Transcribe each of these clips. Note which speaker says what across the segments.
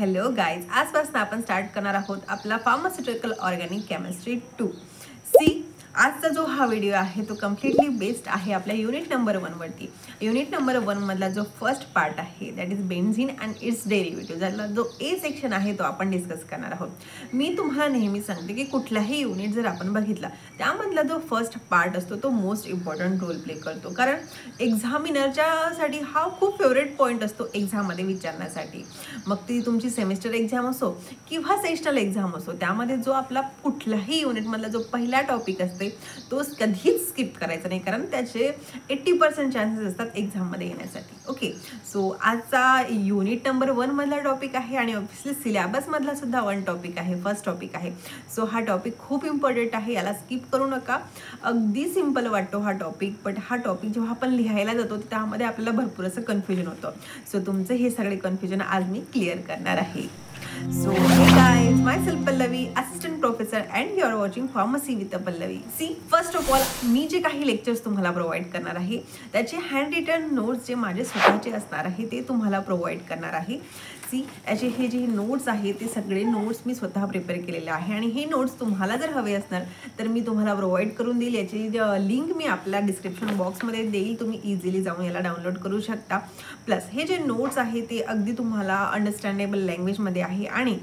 Speaker 1: Hello guys, आजपासून आपण start करणार आहोत आपला फार्मास्युटिकल ऑर्गॅनिक केमिस्ट्री 2 सी. आजचा जो हा व्हिडिओ आहे तो कम्प्लिटली बेस्ड आहे आपल्या युनिट नंबर 1 वरती. युनिट नंबर 1 मधला जो फर्स्ट पार्ट आहे that is benzene and it's derivative, ज्याला जो ए सेक्शन आहे तो आपण डिस्कस करणार आहोत. मी तुम्हाला नेहमी सांगते की कुठलाही युनिट जर आपण बघितला त्यामधला जो फर्स्ट पार्ट असतो तो मोस्ट इम्पॉर्टंट रोल प्ले करतो, कारण एक्झामिनरच्यासाठी हा खूप फेवरेट पॉईंट असतो एक्झाममध्ये विचारण्यासाठी. मग ती तुमची सेमिस्टर एक्झाम असो किंवा सेशनल एक्झाम असो, त्यामध्ये जो आपला कुठलाही युनिटमधला जो पहिला टॉपिक असते तो कधीच स्किप करायचा नाही, कारण त्याचे 80% चान्सेस असतात एक्झाममध्ये येण्यासाठी. ओके, सो आजचा युनिट नंबर 1 मधला टॉपिक आहे आणि ऑब्व्हियसली सिलेबसमधला सुद्धा 1 टॉपिक आहे, फर्स्ट टॉपिक आहे. सो हा टॉपिक खूप इम्पॉर्टंट आहे, याला स्किप करू नका. अगदी सिम्पल वाटतो हा टॉपिक, बट हा टॉपिक जेव्हा आपण लिहायला जातो त्यामध्ये आपल्याला भरपूर असं कन्फ्युजन होतं. सो तुमचे हे सगळे कन्फ्युजन आज मी क्लिअर करणार आहे. So hey guys, myself Pallavi, assistant professor, and you are watching Pharmacy with Pallavi. See, first of all, मी जे काही लेक्चर्स तुम्हाला प्रोव्हाइड करणार आहे त्याचे हँड रिटन नोट्स जे माझे स्वतःचे असणार आहे ते तुम्हाला प्रोव्हाइड करणार आहे. सी, याचे हे जे नोट्स आहे ते सगळे नोट्स मी स्वतः प्रिपेअर केलेले आहे आणि हे नोट्स तुम्हाला जर हवे असणार तर मी तुम्हाला प्रोव्हाइड करून देईल. याची लिंक मी आपल्या डिस्क्रिप्शन बॉक्समध्ये देईल, तुम्ही इझिली जाऊन याला डाउनलोड करू शकता. प्लस हे जे नोट्स आहे ते अगदी तुम्हाला अंडरस्टँडेबल लँग्वेजमध्ये आहे आणि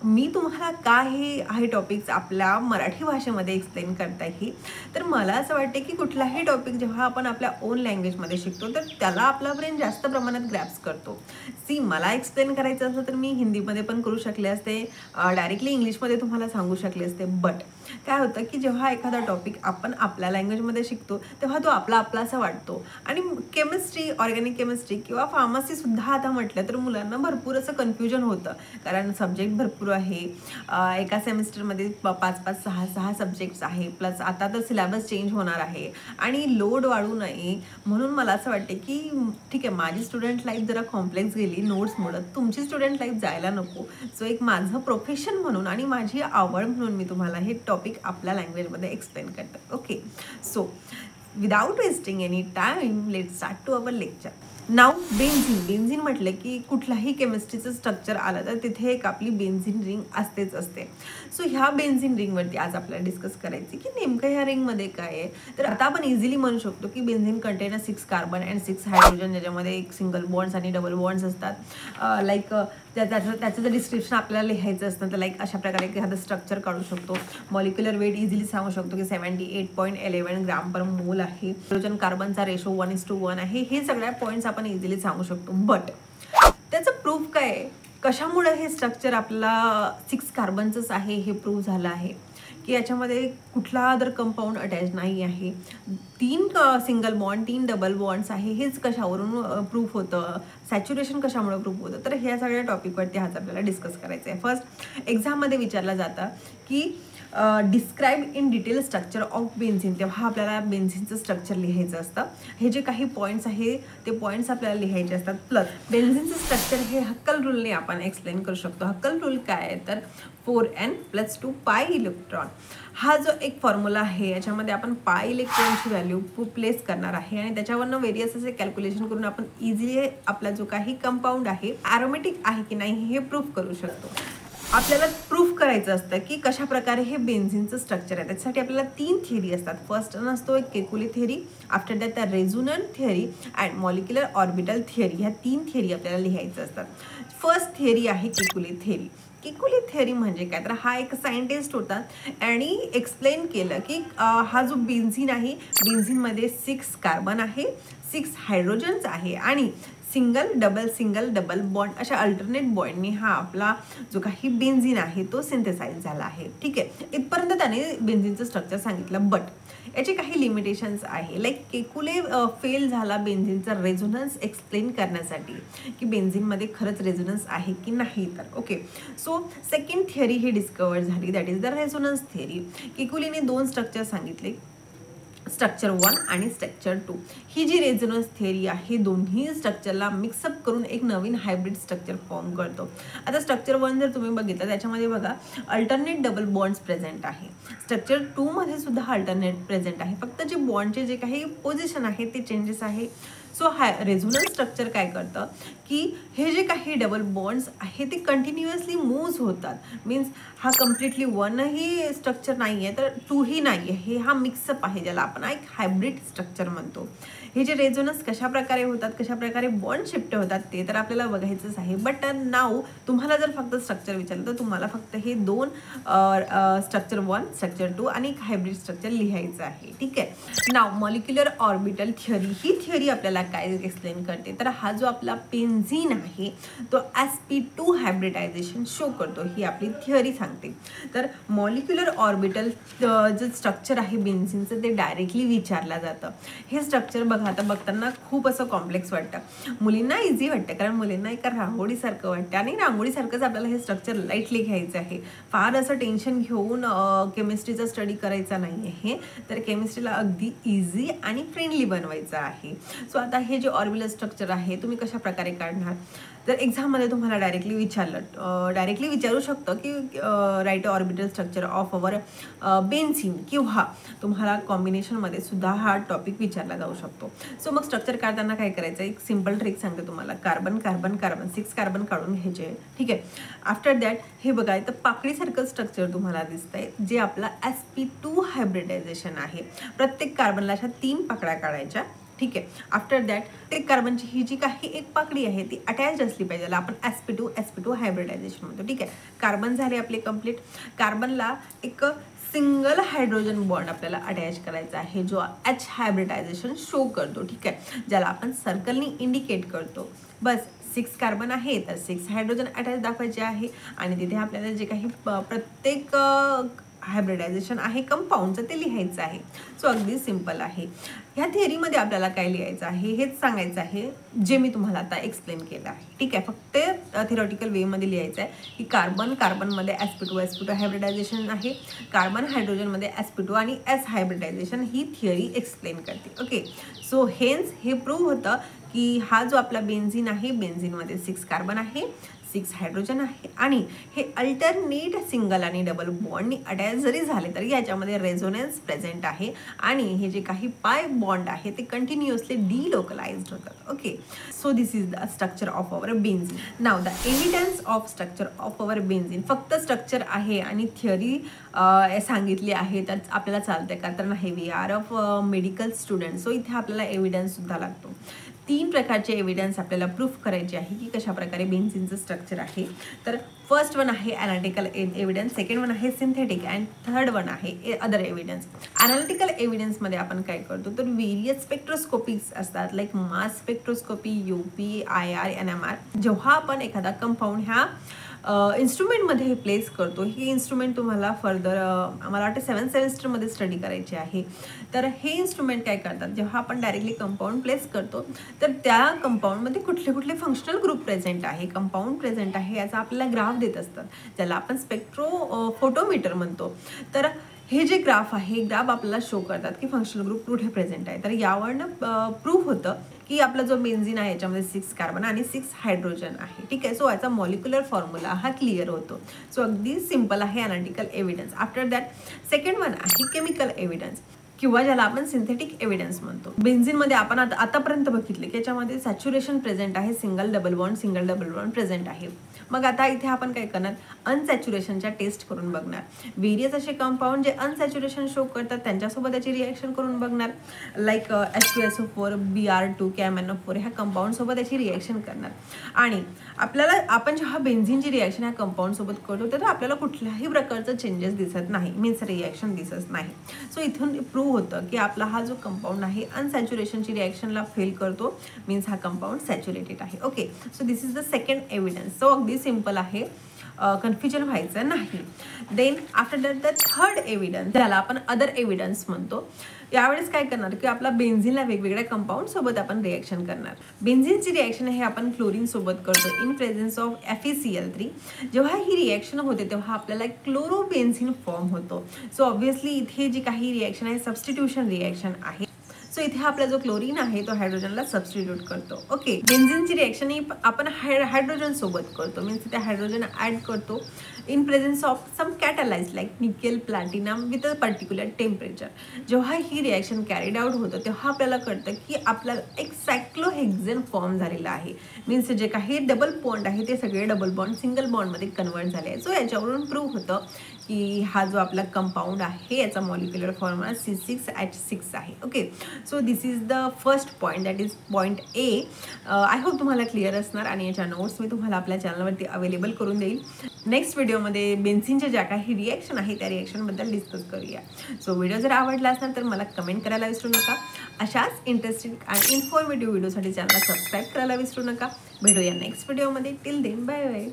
Speaker 1: मी तुम्हाला काय हे टॉपिक्स आपल्या मराठी भाषेमध्ये एक्सप्लेन करता येईल. तर मला असं वाटते की कुठलाही टॉपिक जेव्हा आपण आपल्या ओन लँग्वेजमध्ये शिकतो तर त्याला आपला ब्रेन जास्त प्रमाणात ग्रॅप्स करतो. सी, मला एक्सप्लेन करायचं असतं तर मी हिंदीमध्ये पण करू शकले असते, डायरेक्टली इंग्लिशमध्ये तुम्हाला सांगू शकले असते. बट काय होतं की जेव्हा एखादा टॉपिक आपण आपल्या लँग्वेजमध्ये शिकतो तेव्हा तो आपला असा वाटतो. आणि केमिस्ट्री, ऑर्गॅनिक केमिस्ट्री किंवा फार्मसीसुद्धा आता म्हटलं तर मुलांना भरपूर असं कन्फ्युजन होतं, कारण सब्जेक्ट भरपूर आहे. एका सेमिस्टरमध्ये 5-5, 6-6 सब्जेक्ट्स आहे. प्लस आता तर सिलेबस चेंज होणार आहे आणि लोड वाढू नये म्हणून मला असं वाटते की ठीक आहे, माझी स्टुडंट लाईफ जरा कॉम्प्लेक्स गेली नोट्समुळं, तुमची स्टुडंट लाईफ जायला नको. सो एक माझं प्रोफेशन म्हणून आणि माझी आवड म्हणून मी तुम्हाला हे टॉपिक आपल्या लँग्वेजमध्ये एक्सप्लेन करते. Okay, so without wasting any time let's start to our lecture. नाव बेन्झीन म्हटलं की कुठलाही केमिस्ट्रीचं स्ट्रक्चर आलं तर तिथे एक आपली बेन्झीन रिंग असते. सो ह्या बेन्झीन रिंगवरती आज आपल्याला डिस्कस करायची की नेमकं ह्या रिंगमध्ये काय आहे. तर आता आपण इझिली म्हणू शकतो की benzene content 6 carbon and 6 hydrogen, ज्याच्यामध्ये एक सिंगल बॉन्ड्स आणि डबल बॉन्ड्स असतात. लाईक त्याचं जर डिस्क्रिप्शन आपल्याला लिहायचं असतं तर लाईक अशा प्रकारे एखादं स्ट्रक्चर काढू शकतो. मॉलिक्युलर वेट इझिली सांगू शकतो की 78.11 ग्राम पर मोल आहे. हायड्रोजन कार्बनचा रेशो 1:1 आहे. हे सगळ्या पॉईंट्स आपण इझिली सांगू शकतो. बट त्याचं प्रूफ काय आहे, कशामुळे हे स्ट्रक्चर आपला 6 कार्बनचंच आहे हे प्रूव्ह झालं आहे की याच्यामध्ये कुठला अदर कंपाऊंड अटॅच नाही आहे. 3 सिंगल बॉन्ड, 3 डबल बॉन्ड्स आहे. हेच कशावरून प्रूफ होतं, सॅच्युरेशन कशामुळे प्रूफ होतं. तर ह्या सगळ्या टॉपिकवरती आज आपल्याला डिस्कस करायचं आहे. फर्स्ट एक्झाममध्ये विचारलं जातं की describe in detail structure of benzene, तेव्हा आपल्याला बेन्झीनचं स्ट्रक्चर लिहायचं असतं. हे जे काही पॉईंट्स आहे ते पॉईंट्स आपल्याला लिहायचे असतात. प्लस बेन्झीनचं स्ट्रक्चर हे हक्कल रूलने आपण एक्सप्लेन करू शकतो. हक्कल रूल काय आहे तर 4n + 2 पाय इलेक्ट्रॉन हा जो एक फॉर्म्युला आहे याच्यामध्ये आपण पाय इलेक्ट्रॉनची व्हॅल्यू प्लेस करणार आहे आणि त्याच्यावरनं व्हेरियस असे कॅल्क्युलेशन करून आपण इझिली आपला जो काही कंपाऊंड आहे ॲरोमॅटिक आहे की नाही हे प्रूफ करू शकतो. आपल्याला प्रूफ करायचं असतं की कशा प्रकारे हे बेन्झीनचं स्ट्रक्चर आहे. त्याच्यासाठी आपल्याला 3 थिअरी असतात. फर्स्ट असतो एक Kekule theory, after that the resonant theory and molecular orbital theory. ह्या 3 थिअरी आपल्याला लिहायचं असतात. फर्स्ट थिअरी आहे केकुले थिअरी. केकुले थिअरी म्हणजे काय तर हा एक सायंटिस्ट होता आणि एक्सप्लेन केलं की हा जो बेन्झीन आहे, बेन्झीनमध्ये 6 कार्बन आहे, 6 हायड्रोजन्स आहे आणि सिंगल डबल बॉन्ड अशा अल्टरनेट बॉन्डनी हा आपला जो काही बेन्झीन आहे तो सिंथेसाइज झाला आहे. ठीक आहे, इथपर्यंत त्याने बेन्झीनचं स्ट्रक्चर सांगितलं. बट याचे काही लिमिटेशन्स आहे. लाईक केकुले फेल झाला बेन्झीनचा रेझोनन्स एक्सप्लेन करण्यासाठी की बेन्झीनमध्ये खरंच रेझोनन्स आहे की नाही. तर ओके, सो सेकंड थिअरी ही डिस्कवर झाली, that is the resonance theory. केकुलेने 2 स्ट्रक्चर सांगितले, स्ट्रक्चर 1 आणि स्ट्रक्चर 2. ही जी रेझोनन्स थिअरी आहे दोन्ही स्ट्रक्चरला मिक्सअप करून एक नवीन हायब्रिड स्ट्रक्चर फॉर्म करतो. आता स्ट्रक्चर 1 जर तुम्ही बघितलं त्याच्यामध्ये बघा अल्टरनेट डबल बॉन्ड्स प्रेझेंट आहे. स्ट्रक्चर 2 मध्ये सुद्धा अल्टरनेट प्रेझेंट आहे, फक्त जे बॉन्डचे जे काही पोझिशन आहे ते चेंजेस आहे. सो हा रेझोनन्स स्ट्रक्चर काय करतं की हे जे काही डबल बॉन्ड्स आहे ते कंटिन्युअसली मूव्ह होतात. मीन्स हा कम्प्लिटली वनही स्ट्रक्चर नाही आहे तर टूही नाही आहे, हे हा मिक्सअप आहे ज्याला आपण एक हायब्रिड स्ट्रक्चर म्हणतो. हे जे रेझोनन्स कशा प्रकारे होतात, कशा प्रकारे बॉन्ड शिफ्ट होतात ते तर आपल्याला बघायचंच आहे. बट नाव तुम्हाला जर फक्त स्ट्रक्चर विचारलं तर तुम्हाला फक्त हे दोन स्ट्रक्चर 1, स्ट्रक्चर 2 आणि एक हायब्रिड स्ट्रक्चर लिहायचं आहे. ठीक आहे. नाव मॉलिक्युलर ऑर्बिटल थिअरी, ही थिअरी आपल्याला काय एक्सप्लेन करते तर हा जो आपला बेन्झीन आहे तो sp2 हायब्रिडायझेशन शो करतो, ही आपली थिअरी सांगते. तर मॉलिक्युलर ऑर्बिटल जे स्ट्रक्चर आहे बेन्झीनचं ते डायरेक्टली विचारलं जातं. हे स्ट्रक्चर बघा आता बघताना खूप असं कॉम्प्लेक्स वाटतं, मुलींना इझी वाटतं कारण मुलींना एका रांगोळीसारखं वाटतं आणि रांगोळीसारखंच आपल्याला हे स्ट्रक्चर लाईटली घ्यायचं आहे. फार असं टेन्शन घेऊन केमिस्ट्रीचा स्टडी करायचा नाही आहे, तर केमिस्ट्रीला अगदी इझी आणि फ्रेंडली बनवायचं आहे. सो आता हे जे ऑर्बिटल स्ट्रक्चर आहे तुम्ही कशा प्रकारे काढणार, तर एक्झाममध्ये तुम्हाला डायरेक्टली विचारू शकतं की right orbital structure of our benzene, किंवा तुम्हाला कॉम्बिनेशनमध्ये सुद्धा हा टॉपिक विचारला जाऊ शकतो. सो मग स्ट्रक्चर काढताना काय करायचं, एक सिम्पल ट्रिक सांगते तुम्हाला. कार्बन कार्बन कार्बन 6 कार्बन काढून घ्यायचे. ठीक आहे. आफ्टर दॅट हे बघा इथं पाकळीसारखं स्ट्रक्चर तुम्हाला दिसतंय जे आपला sp2 हायब्रिडायझेशन आहे. प्रत्येक कार्बनला अशा 3 पाकळ्या काढायच्या. ठीक आहे. आफ्टर दॅट ते कार्बनची ही जी काही एक पाकळी आहे ती अटॅच असली पाहिजे, ज्याला आपण sp2 हायब्रिडायझेशन म्हणतो. ठीक आहे. कार्बन झाले आपले कंप्लीट. कार्बनला एक सिंगल हायड्रोजन बॉन्ड आपल्याला अटॅच करायचा आहे जो H हायब्रिडायझेशन शो करतो. ठीक आहे. ज्याला आपण सर्कलनी इंडिकेट करतो. बस 6 कार्बन आहे तर 6 हायड्रोजन अटॅच दाखवायचे आहे आणि तिथे आपल्याला जे काही प्रत्येक हायब्रिडायझेशन आहे कंपाऊंडचं ते लिहायचं आहे. सो अगदी सिम्पल आहे. ह्या थिअरीमध्ये आपल्याला काय लिहायचं आहे हेच सांगायचं आहे जे मी तुम्हाला आता एक्सप्लेन केलं आहे. ठीक आहे. फक्त थिअरॉटिकल वेमध्ये लिहायचं आहे की कार्बनमध्ये sp2 हायब्रिडायझेशन आहे, कार्बन हायड्रोजनमध्ये sp2 आणि S हायब्रिडायझेशन ही थिअरी एक्सप्लेन करते. ओके. सो हेन्स हे प्रूव्ह होतं की हा जो आपला बेन्झीन आहे बेन्झीनमध्ये 6 कार्बन आहे, 6 हायड्रोजन आहे आणि हे अल्टरनेट सिंगल आणि डबल बॉन्डनी अटॅच जरी झाले तरी याच्यामध्ये रेझोनन्स प्रेझेंट आहे आणि हे जे काही पाय बॉन्ड आहे ते कंटिन्युअसली डिलोकलाइज्ड होतात. Okay. So this is the structure of our benzene. Now the evidence of structure of our benzene. फक्त स्ट्रक्चर आहे आणि थिअरी सांगितली आहे तर आपल्याला चालते का, तर नाही. We are of medical student, so इथे आपल्याला एव्हिडन्स सुद्धा लागतो. 3 प्रकारचे एव्हिडन्स आपल्याला प्रूफ करायचे आहे की कशा प्रकारे बेन्झीनचं स्ट्रक्चर आहे. तर फर्स्ट वन आहे ॲनालिटिकल एव्हिडन्स, सेकंड वन आहे सिंथेटिक अँड थर्ड वन आहे अदर एव्हिडन्स. ॲनालिटिकल एव्हिडन्समध्ये आपण काय करतो तर व्हेरियस स्पेक्ट्रोस्कोपीज असतात like mass spectroscopy, UP, IR, NMR. जेव्हा आपण एखादा कंपाऊंड ह्या इन्स्ट्रुमेंटमध्ये प्लेस करतो, ही इन्स्ट्रुमेंट तुम्हाला फर्दर मला वाटतं 7th सेमिस्टरमध्ये स्टडी करायची आहे. तर हे इन्स्ट्रुमेंट काय करतात, जेव्हा आपण डायरेक्टली कंपाऊंड प्लेस करतो तर त्या कंपाऊंडमध्ये कुठले कुठले फंक्शनल ग्रुप प्रेझेंट आहे, कंपाऊंड प्रेझेंट आहे याचा आपल्याला ग्राफ देत असतात, ज्याला आपण फोटोमीटर म्हणतो. तर हे जे ग्राफ आहे ग्राफ आपल्याला शो करतात की फंक्शनल ग्रुप कुठे प्रेझेंट आहे. तर यावरनं प्रूफ होतं की आपला जो बेन्झीन आहे याच्यामध्ये 6 कार्बन आणि 6 हायड्रोजन आहे. ठीक आहे. सो याचा मॉलिक्युलर फॉर्म्युला हा क्लिअर होतो. सो अगदी सिम्पल आहे analytical evidence. After that second one आहे केमिकल एव्हिडन्स किंवा ज्याला आपण सिंथेटिक एव्हिडन्स म्हणतो. बेन्झीनमध्ये आपण आतापर्यंत बघितले की याच्यामध्ये सॅच्युरेशन प्रेझेंट आहे, सिंगल डबल बॉन्ड प्रेझेंट आहे. मग आता इथे आपण काय करणार, अनसॅच्युरेशनच्या टेस्ट करून बघणार. व्हेरियस असे कंपाऊंड जे अनसॅच्युरेशन शो करतात त्यांच्यासोबत याची रिॲक्शन करून बघणार. लाईक H2SO4, Br2, KMnO4 ह्या कंपाऊंडसोबत याची रिॲक्शन करणार. आणि आपण जेव्हा बेन्झीनची रिॲक्शन ह्या कंपाऊंडसोबत करतो तर आपल्याला कुठल्याही प्रकारचं चेंजेस दिसत नाही, मीन्स रिॲक्शन दिसत नाही. सो इथून प्रूव्ह होतं की आपला हा जो कंपाऊंड आहे अनसॅच्युरेशनची रिॲक्शनला फेल करतो, मीन्स हा कंपाऊंड सॅच्युरेटेड आहे. Okay. So this is the second evidence. So अगदी सिम्पल आहे, कन्फ्युजन व्हायचं नाही. Then after that the third evidence ज्याला आपण अदर एव्हिडन्स म्हणतो. यावेळेस काय करणार की आपला बेन्झीनला वेगवेगळ्या कंपाऊंड सोबत आपण रिॲक्शन करणार. बेन्झीनची रिॲक्शन हे आपण क्लोरीन सोबत करतो इन प्रेझेन्स ऑफ FeCl3. जेव्हा ही रिॲक्शन होते तेव्हा आपल्याला क्लोरोबेन्झीन फॉर्म होतो. सो ऑब्व्हियसली इथे जी काही रिॲक्शन आहे सबस्टिट्यूशन रिॲक्शन आहे. सो इथे आपला जो क्लोरीन आहे तो हायड्रोजनला सबस्टिट्यूट करतो. ओके, बेन्झीनची रिएक्शन ही आपण हायड्रोजन सोबत करतो, मीन्स इथे हायड्रोजन ऍड करतो in presence of some catalyse like nickel platinum with a particular temperature. जेव्हा ही रिएक्शन कॅरीड आउट होतं तेव्हा आपल्याला कळतं की आपल्याला एक सायक्लोहेक्झेन फॉर्म झालेला आहे. मीन्स जे काही डबल बॉन्ड आहे ते सगळे डबल बॉन्ड सिंगल बॉन्डमध्ये कन्वर्ट झाले आहे. सो याच्यावरून प्रूव्ह होतं की हा जो आपला कंपाऊंड आहे याचा मॉलिक्युलर फॉर्म्युला C6H6 आहे. Okay, so this is the first point, that is point A. I hope तुम्हाला क्लिअर असणार आणि याच्या नोट्स मी तुम्हाला आपल्या चॅनलवरती अवेलेबल करून देईल. नेक्स्ट व्हिडिओमध्ये बेन्झीनच्या ज्या काही रिएक्शन आहे त्या रिएक्शनबद्दल डिस्कस करूया. सो व्हिडिओ जर आवडला असेल तर मला कमेंट करायला विसरू नका. अशाच इंटरेस्टिंग आणि इन्फॉर्मेटिव्ह व्हिडिओसाठी चॅनलला सबस्क्राईब करायला विसरू नका. भेटूया नेक्स्ट व्हिडिओमध्ये. Till then bye bye.